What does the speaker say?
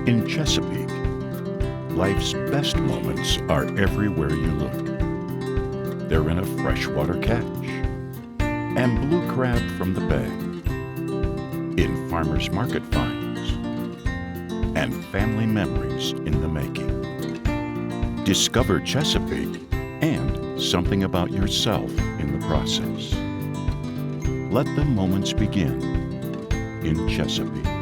In Chesapeake, life's best moments are everywhere you look. They're in a freshwater catch and blue crab from the bay, in farmers market finds, and family memories in the making. Discover Chesapeake and something about yourself in the process. Let the moments begin in Chesapeake.